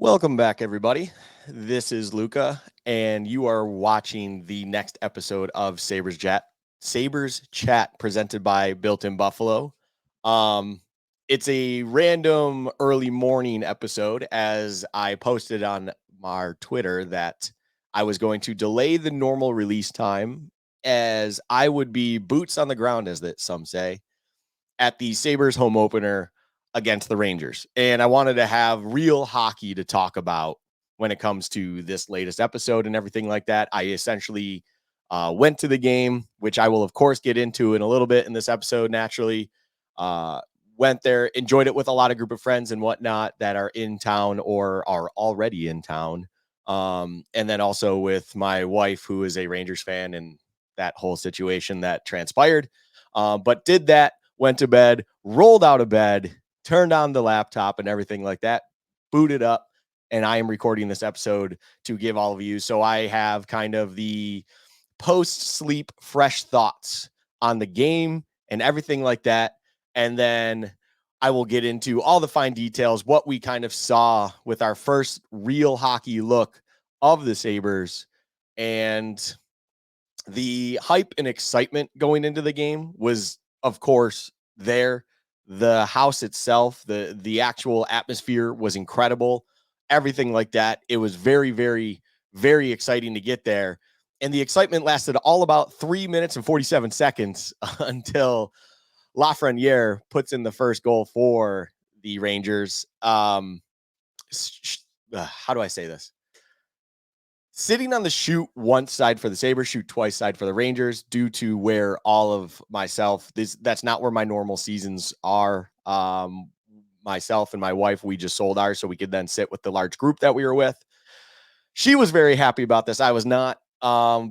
Welcome back, everybody. This is Luka, and you are watching the next episode of Sabres Chat. Sabres Chat, presented by Built in Buffalo. Um, it's a random early morning episode, as I posted on our Twitter that I was going to delay the normal release time, as I would be boots on the ground, as that some say, at the Sabres home opener against the Rangers. And I wanted to have real hockey to talk about when it comes to this latest episode and everything like that. I essentially went to the game, which I will, of course, get into in a little bit in this episode, naturally. Uh, Went there, enjoyed it with a lot of group of friends and whatnot that are in town or are already in town. And then also with my wife, who is a Rangers fan, and that whole situation that transpired. But did that, went to bed, rolled out of bed, turned on the laptop and everything like that, booted up, and I am recording this episode to give all of you. So I have kind of the post-sleep fresh thoughts on the game and everything like that. And then I will get into all the fine details, what we kind of saw with our first real hockey look of the Sabres, and the hype and excitement going into the game was, of course, there. The house itself, the actual atmosphere was incredible. Everything like that. It was very, very, very exciting to get there. And the excitement lasted all about 3 minutes and 47 seconds until Lafreniere puts in the first goal for the Rangers. How do I say this? Sitting on the shoot one side for the Sabres, shoot twice side for the Rangers, due to where all of myself, that's not where my normal seasons are. Myself and my wife, we just sold ours so we could then sit with the large group that we were with. She was very happy about this. I was not,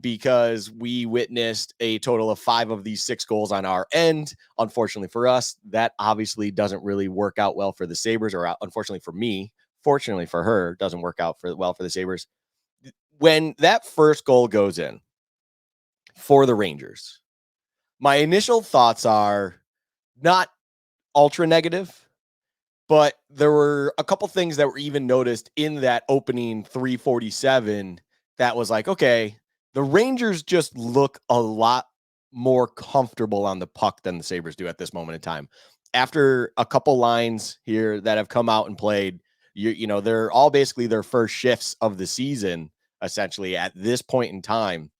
because we witnessed a total of 5 of these 6 goals on our end. Unfortunately for us, that obviously doesn't really work out well for the Sabres, or unfortunately for me. Fortunately for her, doesn't work out well for the Sabres. When that first goal goes in for the Rangers, my initial thoughts are not ultra negative, but there were a couple things that were even noticed in that opening 347 that was like, okay, the Rangers just look a lot more comfortable on the puck than the Sabres do at this moment in time. After a couple lines here that have come out and played, you know, they're all basically their first shifts of the season, essentially at this point in time.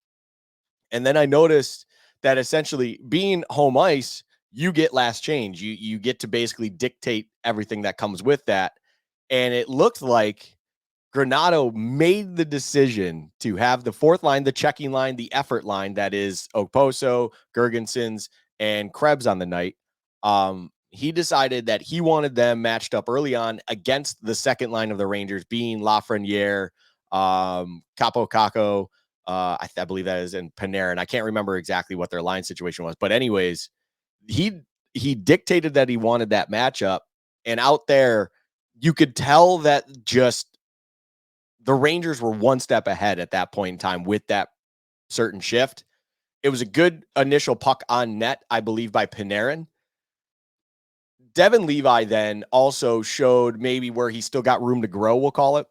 And then I noticed that essentially being home ice, you get last change. You get to basically dictate everything that comes with that. And it looked like Granado made the decision to have the fourth line, the checking line, the effort line, that is Okposo, Gergensons, and Krebs on the night. He decided that he wanted them matched up early on against the second line of the Rangers, being Lafreniere, Capo Caco, I believe that is, in Panarin. I can't remember exactly what their line situation was, but anyways, he dictated that he wanted that matchup, and out there, you could tell that just the Rangers were one step ahead at that point in time with that certain shift. It was a good initial puck on net, I believe, by Panarin. Devin Levi then also showed maybe where he still got room to grow, we'll call it.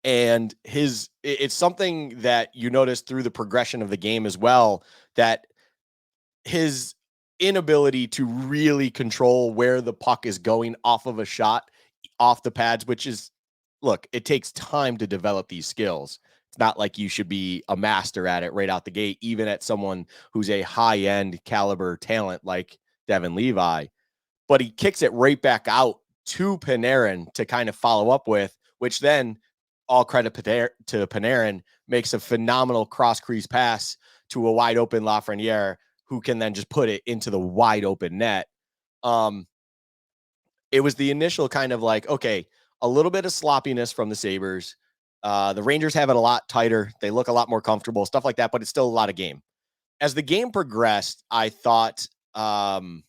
And it's something that you notice through the progression of the game as well, that his inability to really control where the puck is going off of a shot, off the pads, which is, look, it takes time to develop these skills. It's not like you should be a master at it right out the gate, even at someone who's a high-end caliber talent like Devin Levi. But he kicks it right back out to Panarin to kind of follow up with, which then, all credit to Panarin, makes a phenomenal cross-crease pass to a wide-open Lafreniere, who can then just put it into the wide open net. It was the initial kind of like, okay, a little bit of sloppiness from the Sabres. The Rangers have it a lot tighter. They look a lot more comfortable, stuff like that, but it's still a lot of game. As the game progressed, I thought that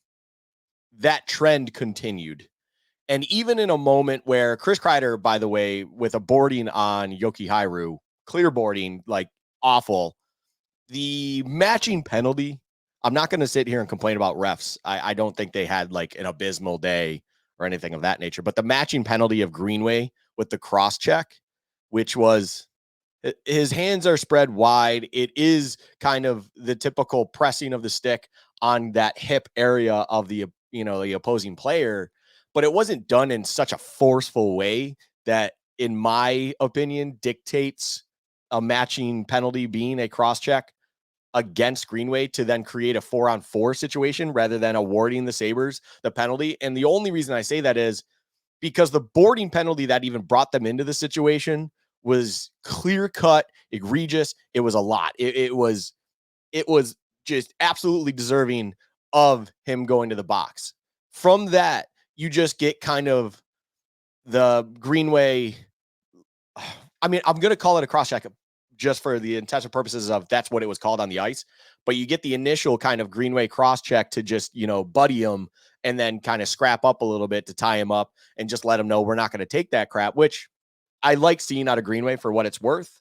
trend continued. And even in a moment where Chris Kreider, by the way, with a boarding on Yoki Haru, clear boarding, like awful, the matching penalty, I'm not going to sit here and complain about refs. I don't think they had like an abysmal day or anything of that nature, but the matching penalty of Greenway with the cross check, which was his hands are spread wide. It is kind of the typical pressing of the stick on that hip area of the opposing player, but it wasn't done in such a forceful way that, in my opinion, dictates a matching penalty being a cross check against Greenway to then create a 4-on-4 situation rather than awarding the Sabres the penalty. And the only reason I say that is because the boarding penalty that even brought them into the situation was clear cut, egregious. It was a lot. It was just absolutely deserving of him going to the box. From that, you just get kind of the Greenway. I mean, I'm going to call it a cross check just for the intensive purposes of that's what it was called on the ice. But you get the initial kind of Greenway cross check to just, buddy him and then kind of scrap up a little bit to tie him up and just let him know we're not going to take that crap, which I like seeing out of Greenway for what it's worth.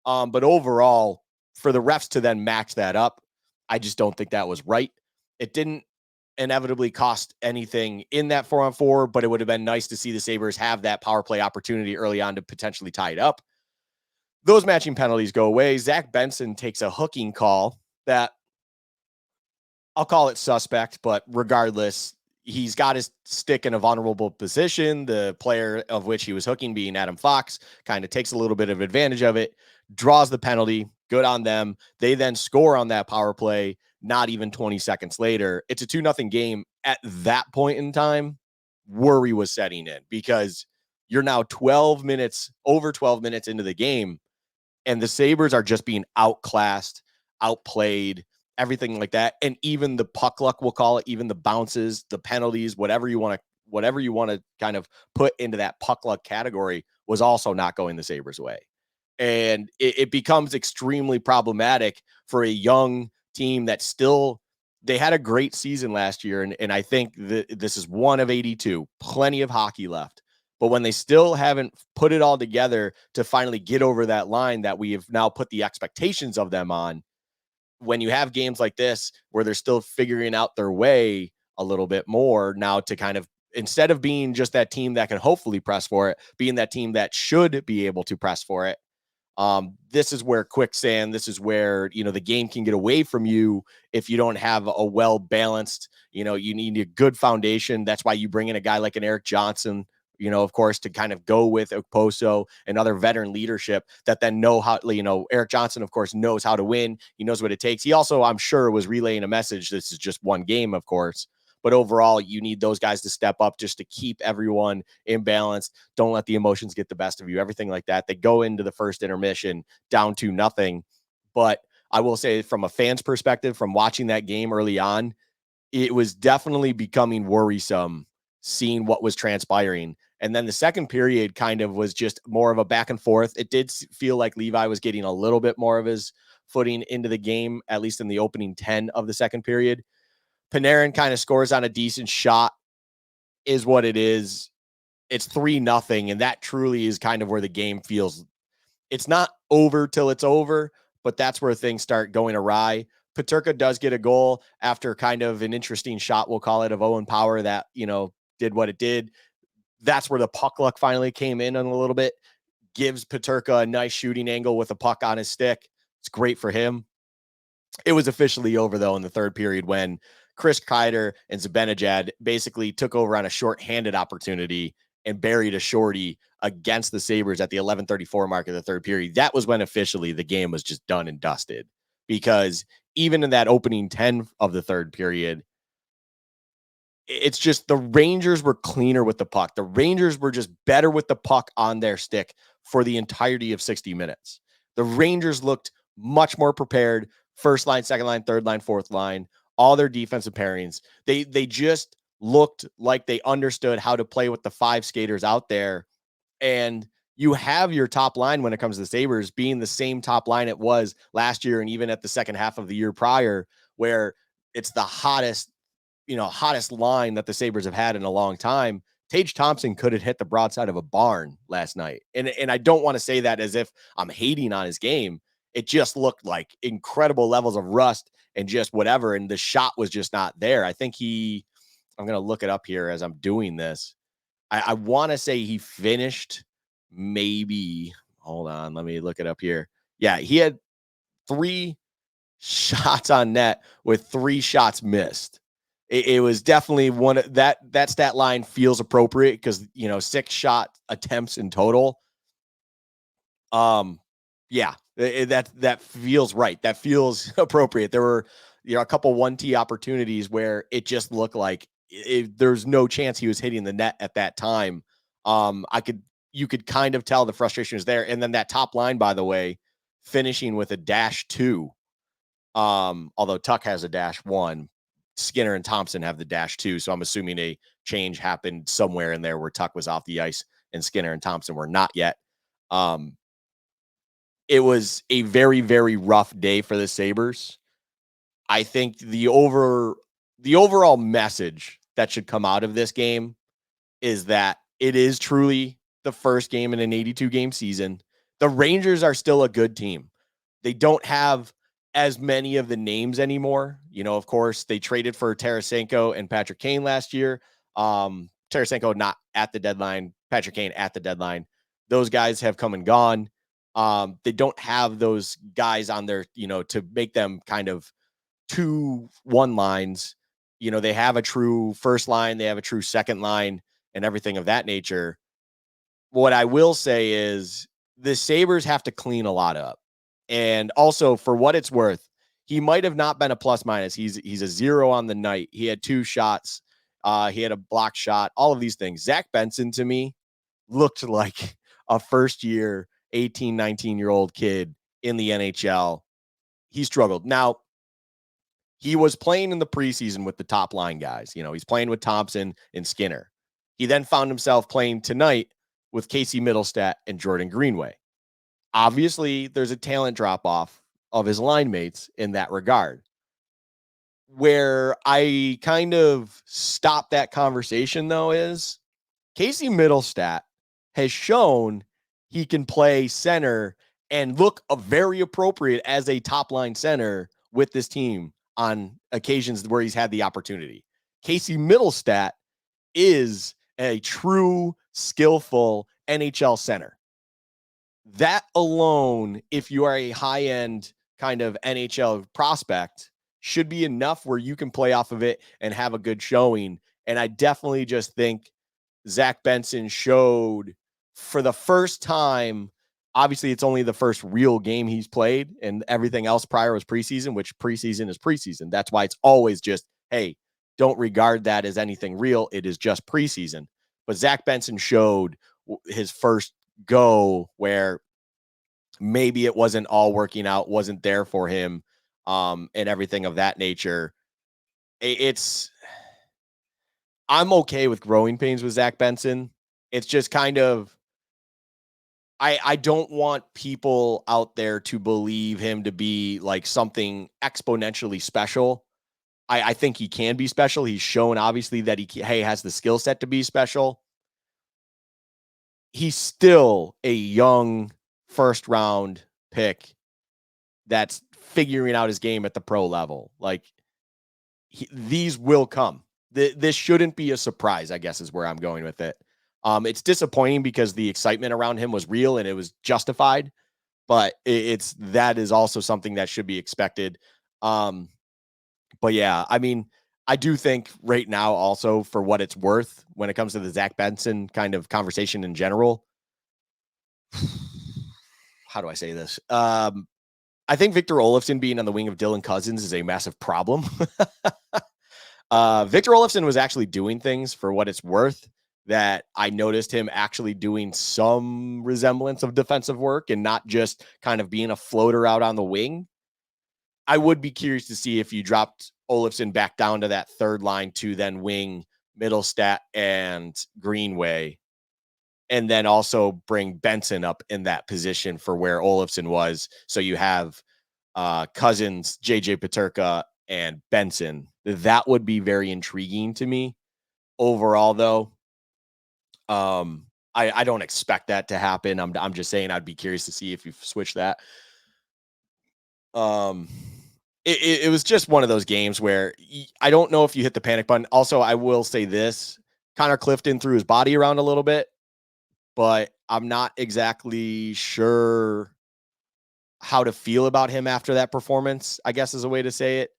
But overall, for the refs to then match that up, I just don't think that was right. It didn't inevitably cost anything in that 4-on-4, but it would have been nice to see the Sabres have that power play opportunity early on to potentially tie it up. Those matching penalties go away. Zach Benson takes a hooking call that I'll call it suspect, but regardless, he's got his stick in a vulnerable position. The player of which he was hooking, being Adam Fox, kind of takes a little bit of advantage of it, draws the penalty. Good on them. They then score on that power play. Not even 20 seconds later, it's a 2-0 game. At that point in time, worry was setting in because you're now over 12 minutes into the game, and the Sabres are just being outclassed, outplayed, everything like that. And even the puck luck, we'll call it, even the bounces, the penalties, whatever you want to kind of put into that puck luck category was also not going the Sabres' way. And it becomes extremely problematic for a young team that still, they had a great season last year. And I think that this is one of 82, plenty of hockey left. But when they still haven't put it all together to finally get over that line that we have now put the expectations of them on, when you have games like this where they're still figuring out their way a little bit more now to kind of, instead of being just that team that can hopefully press for it, being that team that should be able to press for it. This is where quicksand, this is where, the game can get away from you if you don't have a well balanced, you need a good foundation. That's why you bring in a guy like an Eric Johnson, of course, to kind of go with Okposo and other veteran leadership that then know how, Eric Johnson, of course, knows how to win. He knows what it takes. He also, I'm sure, was relaying a message. This is just one game, of course. But overall, you need those guys to step up just to keep everyone in balance. Don't let the emotions get the best of you, everything like that. They go into the first intermission down to nothing. But I will say, from a fan's perspective, from watching that game early on, it was definitely becoming worrisome seeing what was transpiring. And then the second period kind of was just more of a back and forth. It did feel like Levi was getting a little bit more of his footing into the game, at least in the opening 10 of the second period. Panarin kind of scores on a decent shot, is what it is. It's 3-0, and that truly is kind of where the game feels. It's not over till it's over, but that's where things start going awry. Peterka does get a goal after kind of an interesting shot, we'll call it, of Owen Power that, did what it did. That's where the puck luck finally came in a little bit, gives Peterka a nice shooting angle with a puck on his stick. It's great for him. It was officially over, though, in the third period when Chris Kreider and Zibanejad basically took over on a shorthanded opportunity and buried a shorty against the Sabres at the 11:34 mark of the third period. That was when officially the game was just done and dusted, because even in that opening 10 of the third period, it's just the Rangers were cleaner with the puck. The Rangers were just better with the puck on their stick for the entirety of 60 minutes. The Rangers looked much more prepared. First line, second line, third line, fourth line, all their defensive pairings. They just looked like they understood how to play with the five skaters out there. And you have your top line when it comes to the Sabres being the same top line it was last year and even at the second half of the year prior, where it's the hottest line that the Sabres have had in a long time. Tage Thompson could have hit the broadside of a barn last night. And I don't want to say that as if I'm hating on his game. It just looked like incredible levels of rust and just whatever. And the shot was just not there. I think I'm going to look it up here as I'm doing this. I want to say he finished maybe, hold on, let me look it up here. Yeah, he had 3 shots on net with 3 shots missed. It was definitely that stat line feels appropriate because, 6 shot attempts in total. Um, yeah, that feels right. That feels appropriate. There were, a couple 1T opportunities where it just looked like there's no chance he was hitting the net at that time. You could kind of tell the frustration was there. And then that top line, by the way, finishing with a -2. Although Tuck has a -1, Skinner and Thompson have the -2. So I'm assuming a change happened somewhere in there where Tuck was off the ice and Skinner and Thompson were not yet. Um, it was a very, very rough day for the Sabres. I think the overall message that should come out of this game is that it is truly the first game in an 82 game season. The Rangers are still a good team. They don't have as many of the names anymore. Of course, they traded for Tarasenko and Patrick Kane last year. Tarasenko not at the deadline, Patrick Kane at the deadline. Those guys have come and gone. They don't have those guys on there, to make them kind of 2-1 lines. They have a true first line, they have a true second line, and everything of that nature. What I will say is the Sabres have to clean a lot up. And also, for what it's worth, he might have not been a plus minus. He's a 0 on the night. He had 2 shots. He had a block shot, all of these things. Zach Benson, to me, looked like a first year 18, 19-year-old kid in the NHL. He struggled. Now, he was playing in the preseason with the top line guys. He's playing with Thompson and Skinner. He then found himself playing tonight with Casey Middlestat and Jordan Greenway. Obviously, there's a talent drop off of his line mates in that regard. Where I kind of stop that conversation, though, is Casey Middlestat has shown he can play center and look very appropriate as a top line center with this team on occasions where he's had the opportunity. Casey Middlestat is a true, skillful NHL center. That alone, if you are a high-end kind of NHL prospect, should be enough where you can play off of it and have a good showing. And I definitely just think Zach Benson showed for the first time. Obviously, it's only the first real game he's played, and everything else prior was preseason, which preseason is preseason. That's why it's always just, hey, don't regard that as anything real. It is just preseason. But Zach Benson showed his first go where maybe it wasn't all working out, wasn't there for him, and everything of that nature. I'm okay with growing pains with Zach Benson. It's just kind of, I don't want people out there to believe him to be like something exponentially special. I think he can be special. He's shown obviously that he has the skill set to be special. He's still a young first round pick that's figuring out his game at the pro level. Like these will come. This shouldn't be a surprise, I guess, is where I'm going with it. It's disappointing because the excitement around him was real and it was justified, but that is also something that should be expected. But yeah, I mean, I do think right now also for what it's worth when it comes to the Zach Benson kind of conversation in general, how do I say this? I think Victor Olofsson being on the wing of Dylan Cousins is a massive problem. Victor Olofsson was actually doing things for what it's worth that I noticed him actually doing some resemblance of defensive work and not just kind of being a floater out on the wing. I would be curious to see if you dropped Olofsson back down to that third line to then wing Middlestat and Greenway, and then also bring Benson up in that position for where Olofsson was. So you have Cousins, JJ Peterka, and Benson. That would be very intriguing to me. Overall, though, I don't expect that to happen. I'm just saying I'd be curious to see if you switch that. It was just one of those games where I don't know if you hit the panic button. Also, I will say this: Connor Clifton threw his body around a little bit, but I'm not exactly sure how to feel about him after that performance, I guess is a way to say it.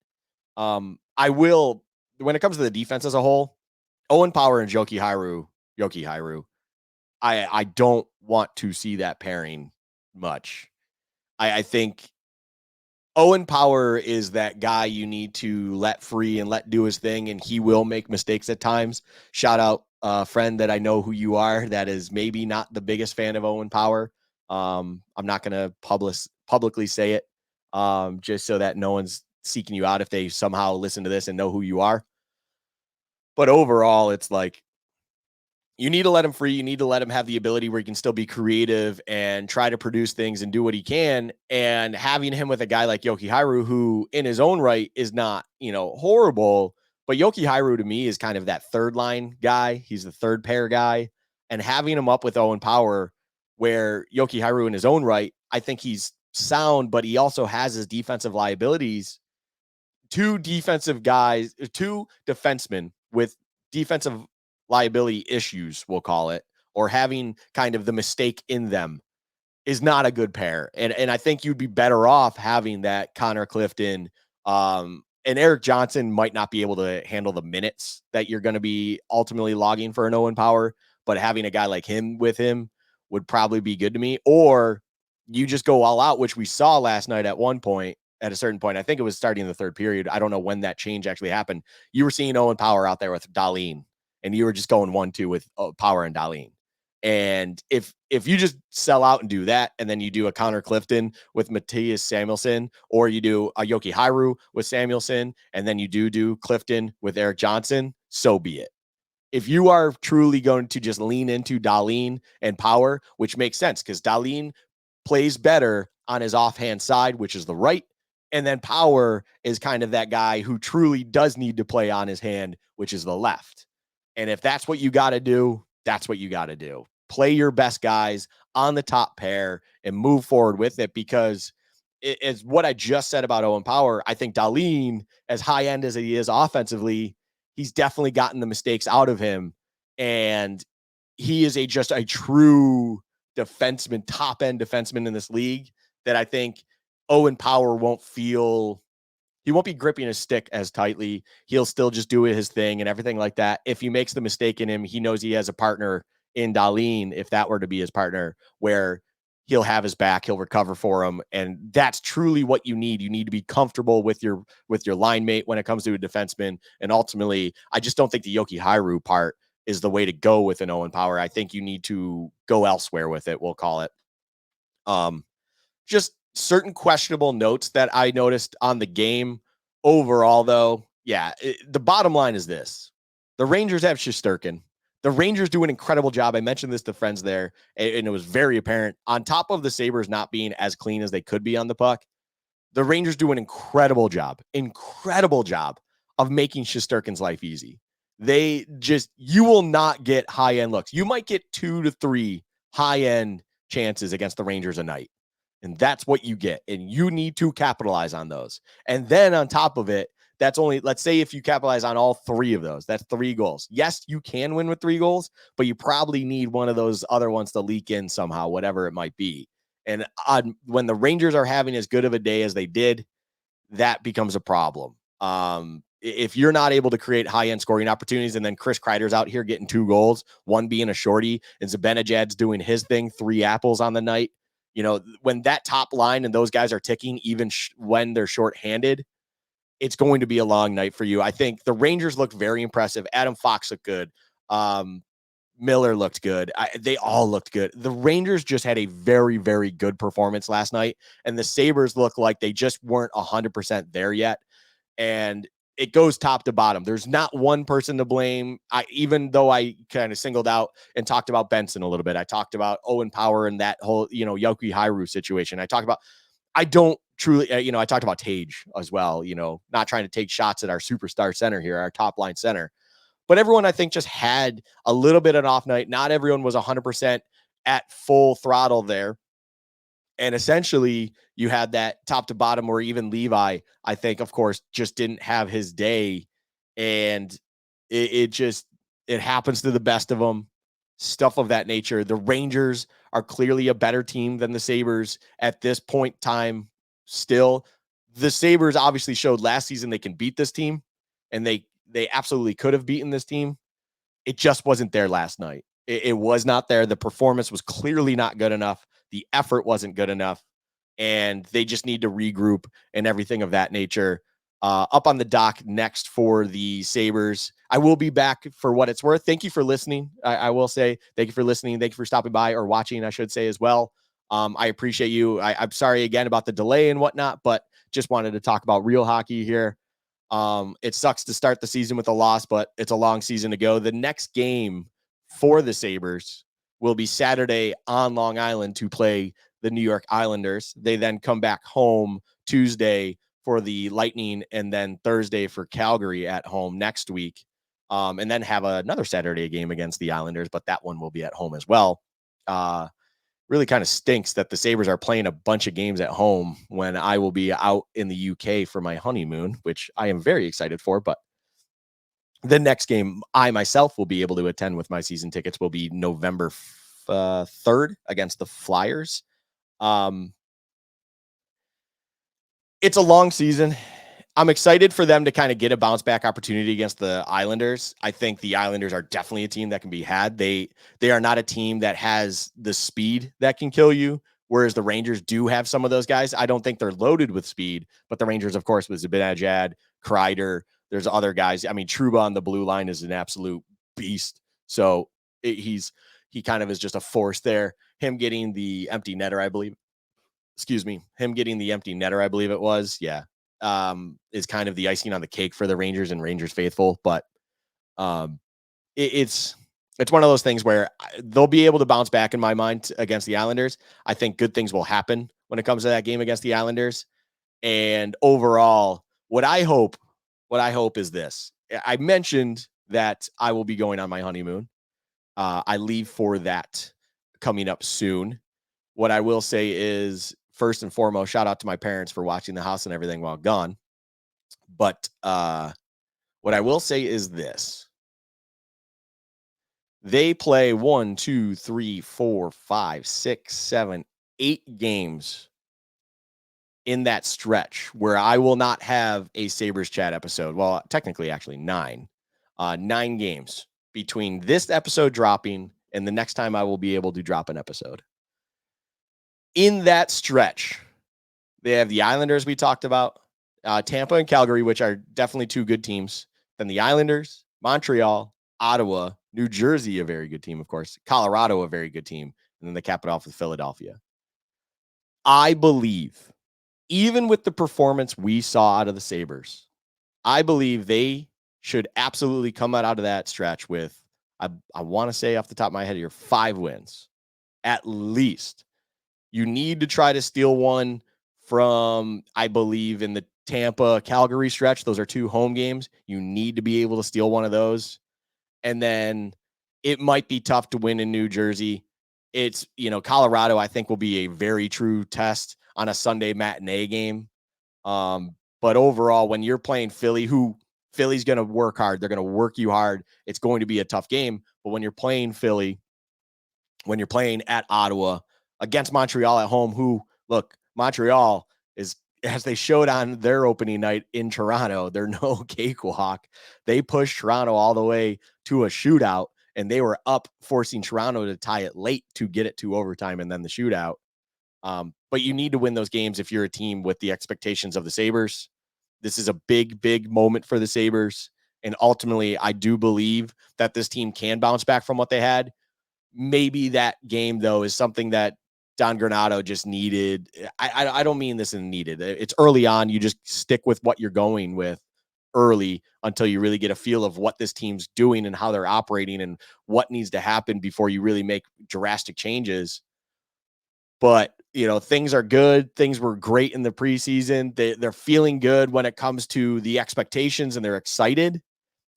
I will, when it comes to the defense as a whole, Owen Power and Yoki Haru, I don't want to see that pairing much. I think Owen Power is that guy you need to let free and let do his thing, and he will make mistakes at times. Shout out a friend that I know who you are that is maybe not the biggest fan of Owen Power. I'm not going to publicly say it, just so that no one's seeking you out if they somehow listen to this and know who you are. But overall, it's like you need to let him free. You need to let him have the ability where he can still be creative and try to produce things and do what he can. And having him with a guy like Yoki Haru, who in his own right is not, horrible, but Yoki Haru to me is kind of that third line guy. He's the third pair guy. And having him up with Owen Power, where Yoki Haru in his own right, I think he's sound, but he also has his defensive liabilities. Two defensemen with defensive liability issues, we'll call it, or having kind of the mistake in them is not a good pair. And I think you'd be better off having that Connor Clifton. And Eric Johnson might not be able to handle the minutes that you're going to be ultimately logging for an Owen Power, but having a guy like him with him would probably be good to me. Or you just go all out, which we saw last night at a certain point. I think it was starting in the third period. I don't know when that change actually happened. You were seeing Owen Power out there with Dahlin, and you were just going 1-2 with Power and Dahlin. And if you just sell out and do that, and then you do a Connor Clifton with Matthias Samuelsson, or you do a Yoki Haru with Samuelsson, and then you do Clifton with Eric Johnson, so be it. If you are truly going to just lean into Dahlin and Power, which makes sense because Dahlin plays better on his offhand side, which is the right. And then Power is kind of that guy who truly does need to play on his hand, which is the left. And if that's what you got to do, that's what you got to do. Play your best guys on the top pair and move forward with it, because it's what I just said about Owen Power. I think Dahlin, as high end as he is offensively, he's definitely gotten the mistakes out of him. And he is just a true defenseman, top end defenseman in this league that I think Owen Power he won't be gripping his stick as tightly. He'll still just do his thing and everything like that. If he makes the mistake in him, he knows he has a partner in Dahlin, if that were to be his partner, where he'll have his back, he'll recover for him. And that's truly what you need. You need to be comfortable with your line mate when it comes to a defenseman. And ultimately, I just don't think the Yoki Haru part is the way to go with an Owen Power. I think you need to go elsewhere with it, we'll call it. Just certain questionable notes that I noticed on the game. Overall, though, the bottom line is this. The Rangers have Shesterkin. The Rangers do an incredible job. I mentioned this to friends there, and it was very apparent. On top of the Sabres not being as clean as they could be on the puck, the Rangers do an incredible job of making Shesterkin's life easy. You will not get high-end looks. You might get 2 to 3 high-end chances against the Rangers a night. And that's what you get. And you need to capitalize on those. And then on top of it, let's say if you capitalize on all 3 of those, that's 3 goals. Yes, you can win with 3 goals, but you probably need one of those other ones to leak in somehow, whatever it might be. And when the Rangers are having as good of a day as they did, that becomes a problem. If you're not able to create high-end scoring opportunities, and then Chris Kreider's out here getting 2 goals, one being a shorty, and Zibanejad's doing his thing, 3 apples on the night. When that top line and those guys are ticking, even when they're shorthanded, it's going to be a long night for you. I think the Rangers looked very impressive. Adam Fox looked good. Miller looked good. They all looked good. The Rangers just had a very, very good performance last night, and the Sabres look like they just weren't 100% there yet. And it goes top to bottom. There's not one person to blame. Even though I kind of singled out and talked about Benson a little bit, I talked about Owen Power and that whole, Yoki Haru situation. I don't truly, I talked about Tage as well, not trying to take shots at our superstar center here, our top line center. But everyone, I think, just had a little bit of an off night. Not everyone was 100% at full throttle there. And essentially, you had that top to bottom where even Levi, I think, of course, just didn't have his day. And it happens to the best of them. stuff of that nature. The Rangers are clearly a better team than the Sabres at this point in time. Still, the Sabres obviously showed last season they can beat this team, and they absolutely could have beaten this team. It just wasn't there last night. It was not there. The performance was clearly not good enough. The effort wasn't good enough, and they just need to regroup and everything of that nature. Up on the dock next for the Sabres. I will be back for what it's worth. Thank you for listening. I will say thank you for listening. Thank you for stopping by or watching, I should say, as well. I appreciate you. I'm sorry again about the delay and whatnot, but just wanted to talk about real hockey here. It sucks to start the season with a loss, but it's a long season to go. The next game for the Sabres will be Saturday on Long Island to play the New York Islanders. They then come back home Tuesday for the Lightning, and then Thursday for Calgary at home next week. And then have another Saturday game against the Islanders, but that one will be at home as well. Really kind of stinks that the Sabres are playing a bunch of games at home when I will be out in the UK for my honeymoon, which I am very excited for. But the next game I myself will be able to attend with my season tickets will be November 3rd against the Flyers. It's a long season. I'm excited for them to kind of get a bounce back opportunity against the Islanders. I think the Islanders are definitely a team that can be had. They are not a team that has the speed that can kill you, whereas the Rangers do have some of those guys. I don't think they're loaded with speed, but the Rangers, of course, with Zibanejad, Kreider, there's other guys. I mean, Trouba on the blue line is an absolute beast. So he kind of is just a force there. Him getting the empty netter, I believe. Excuse me, him getting the empty netter, I believe it was. Yeah, is kind of the icing on the cake for the Rangers and Rangers faithful. But um, it's one of those things where they'll be able to bounce back in my mind against the Islanders. I think good things will happen when it comes to that game against the Islanders. And overall, what I hope is this. I mentioned that I will be going on my honeymoon. I leave for that coming up soon. What I will say is, first and foremost, shout out to my parents for watching the house and everything while gone. But what I will say is this. They play 1, 2, 3, 4, 5, 6, 7, 8 games in that stretch where I will not have a Sabres Chat episode. Well, technically, actually 9. 9 games between this episode dropping and the next time I will be able to drop an episode. In that stretch, they have the Islanders we talked about, Tampa and Calgary, which are definitely 2 good teams. Then the Islanders, Montreal, Ottawa, New Jersey, a very good team, of course. Colorado, a very good team. And then they cap it off with Philadelphia. I believe, even with the performance we saw out of the Sabres, I believe they should absolutely come out of that stretch with, I want to say off the top of my head here, 5 wins. At least. You need to try to steal one from, I believe, in the Tampa Calgary stretch. Those are 2 home games. You need to be able to steal one of those. And then it might be tough to win in New Jersey. It's, Colorado, I think, will be a very true test on a Sunday matinee game. But overall, when you're playing Philly's going to work hard. They're going to work you hard. It's going to be a tough game. But when you're playing Philly, when you're playing at Ottawa, against Montreal at home, Montreal is, as they showed on their opening night in Toronto, they're no cakewalk. They pushed Toronto all the way to a shootout, and they were up, forcing Toronto to tie it late to get it to overtime and then the shootout. But you need to win those games if you're a team with the expectations of the Sabres. This is a big, big moment for the Sabres. And ultimately, I do believe that this team can bounce back from what they had. Maybe that game, though, is something that Don Granato just needed. I don't mean this in needed. It's early on. You just stick with what you're going with early until you really get a feel of what this team's doing and how they're operating and what needs to happen before you really make drastic changes. But, things are good. Things were great in the preseason. They're feeling good when it comes to the expectations, and they're excited.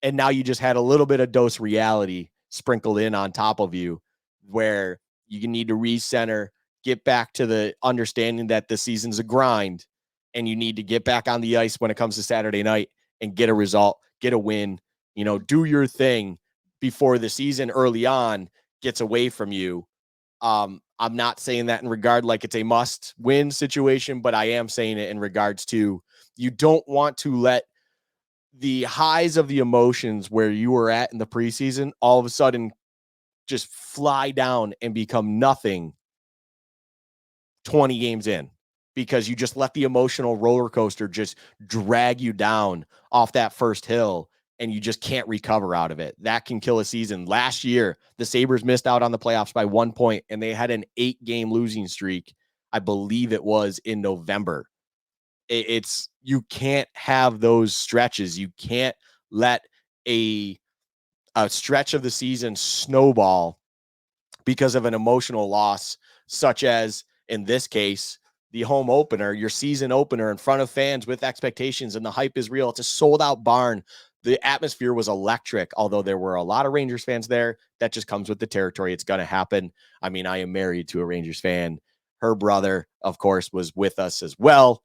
And now you just had a little bit of dose reality sprinkled in on top of you, where you need to recenter, get back to the understanding that the season's a grind, and you need to get back on the ice when it comes to Saturday night and get a result, get a win, do your thing before the season early on gets away from you. I'm not saying that in regard like it's a must win situation, but I am saying it in regards to you don't want to let the highs of the emotions where you were at in the preseason all of a sudden just fly down and become nothing 20 games in, because you just let the emotional roller coaster just drag you down off that first hill and you just can't recover out of it. That can kill a season. Last year, the Sabres missed out on the playoffs by 1 point and they had an 8-game losing streak. I believe it was in November. It's you can't have those stretches. You can't let a stretch of the season snowball because of an emotional loss, such as in this case, the home opener, your season opener in front of fans with expectations, and the hype is real. It's a sold out barn. The atmosphere was electric, although there were a lot of Rangers fans there. That just comes with the territory. It's going to happen. I mean, I am married to a Rangers fan. Her brother, of course, was with us as well,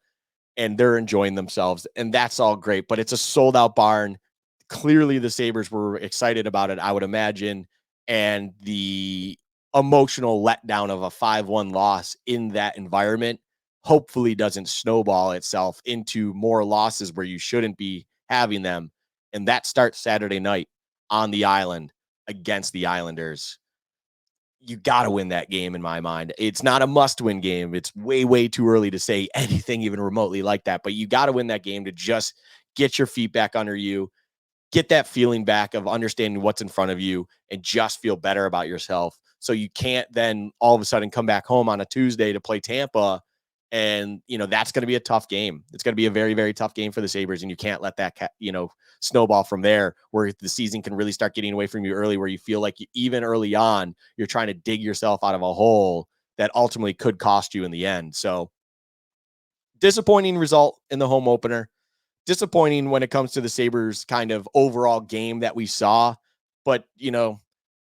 and they're enjoying themselves, and that's all great. But it's a sold out barn. Clearly, the Sabres were excited about it, I would imagine, and the emotional letdown of a 5-1 loss in that environment hopefully doesn't snowball itself into more losses where you shouldn't be having them. And that starts Saturday night on the island against the Islanders. You got to win that game in my mind. It's not a must win game. It's way, way too early to say anything even remotely like that, but you got to win that game to just get your feet back under you, get that feeling back of understanding what's in front of you, and just feel better about yourself. So you can't then all of a sudden come back home on a Tuesday to play Tampa. And, that's going to be a tough game. It's going to be a very, very tough game for the Sabres. And you can't let that, snowball from there where the season can really start getting away from you early, where you feel like even early on, you're trying to dig yourself out of a hole that ultimately could cost you in the end. So disappointing result in the home opener. Disappointing when it comes to the Sabres kind of overall game that we saw, but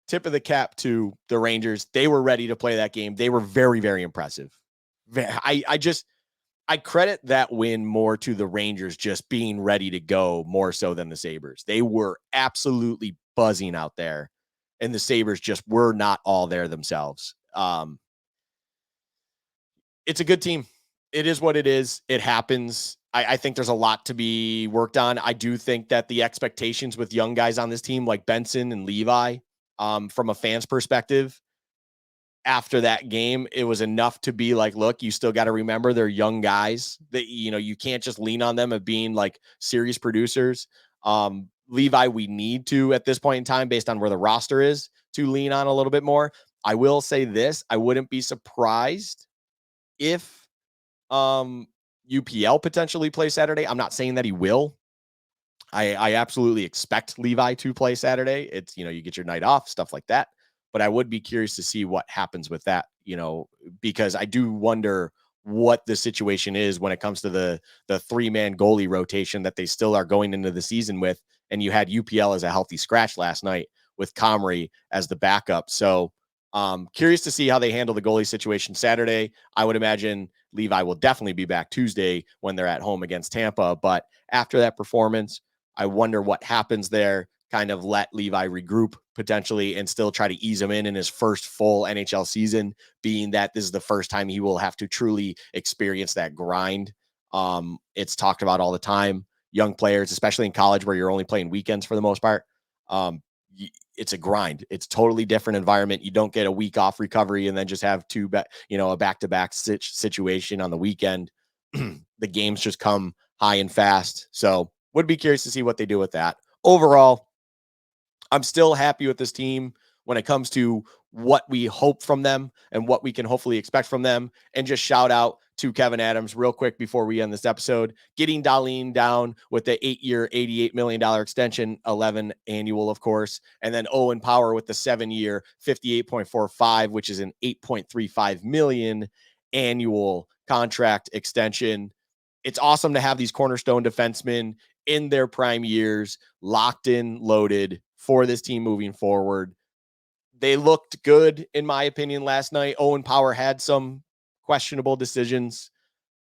tip of the cap to the Rangers. They were ready to play that game. They were very, very impressive. I credit that win more to the Rangers just being ready to go more so than the Sabres. They were absolutely buzzing out there, and the Sabres just were not all there themselves. It's a good team. It is what it is. It happens. I think there's a lot to be worked on. I do think that the expectations with young guys on this team, like Benson and Levi, from a fan's perspective, after that game, it was enough to be like, look, you still got to remember they're young guys that, you can't just lean on them of being like serious producers. Levi, we need to, at this point in time, based on where the roster is, to lean on a little bit more. I will say this, I wouldn't be surprised if UPL potentially play Saturday. I'm not saying that he will. I absolutely expect Levi to play Saturday. It's, you get your night off, stuff like that. But I would be curious to see what happens with that, because I do wonder what the situation is when it comes to the 3-man goalie rotation that they still are going into the season with. And you had UPL as a healthy scratch last night with Comrie as the backup. So curious to see how they handle the goalie situation Saturday. I would imagine Levi will definitely be back Tuesday when they're at home against Tampa. But after that performance, I wonder what happens there. Kind of let Levi regroup potentially and still try to ease him in his first full NHL season, being that this is the first time he will have to truly experience that grind. It's talked about all the time. Young players, especially in college where you're only playing weekends for the most part, it's a grind. It's totally different environment. You don't get a week off recovery and then just have a back-to-back situation on the weekend. The games just come high and fast. So would be curious to see what they do with that. Overall, I'm still happy with this team when it comes to what we hope from them and what we can hopefully expect from them. And just shout out to Kevin Adams real quick before we end this episode, getting Darlene down with the 8-year, $88 million extension, 11 annual, of course. And then Owen Power with the 7-year, 58.45, which is an 8.35 million annual contract extension. It's awesome to have these cornerstone defensemen in their prime years, locked in, loaded for this team moving forward. They looked good, in my opinion, last night. Owen Power had some questionable decisions.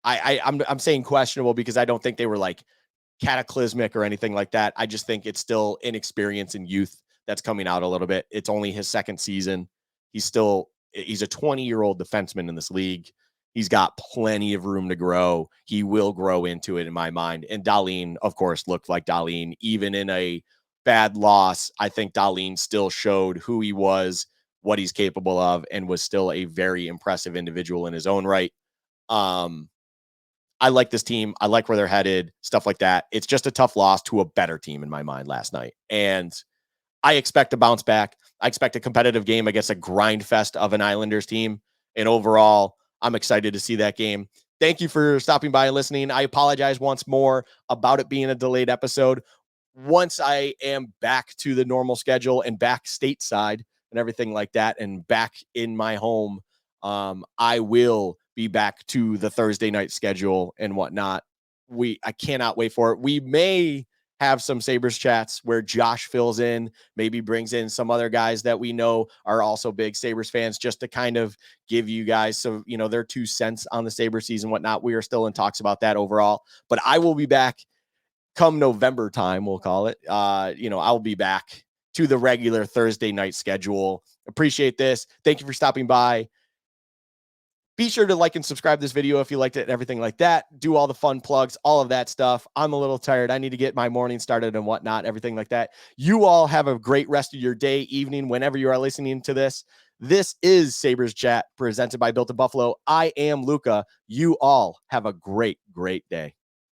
I'm saying questionable because I don't think they were like cataclysmic or anything like that. I just think it's still inexperience and youth that's coming out a little bit. It's only his second season. He's a 20-year-old defenseman in this league. He's got plenty of room to grow. He will grow into it in my mind. And Dahlin, of course, looked like Dahlin. Even in a bad loss, I think Dahlin still showed who he was, what he's capable of, and was still a very impressive individual in his own right. I like this team. I like where they're headed, stuff like that. It's just a tough loss to a better team in my mind last night. And I expect to bounce back. I expect a competitive game against a grind fest of an Islanders team. And overall, I'm excited to see that game. Thank you for stopping by and listening. I apologize once more about it being a delayed episode. Once I am back to the normal schedule and back stateside and everything like that, and back in my home, I will be back to the Thursday night schedule and whatnot. I cannot wait for it. We may have some Sabres chats where Josh fills in, maybe brings in some other guys that we know are also big Sabres fans, just to kind of give you guys some, their 2 cents on the Sabres season, whatnot. We are still in talks about that overall, but I will be back come November time, we'll call it. I'll be back to the regular Thursday night schedule. Appreciate this. Thank you for stopping by. Be sure to like and subscribe this video if you liked it and everything like that. Do all the fun plugs, all of that stuff. I'm a little tired. I need to get my morning started and whatnot, everything like that. You all have a great rest of your day, evening, whenever you are listening to this. This is Sabres Chat presented by Built in Buffalo. I am Luka. You all have a great, great day.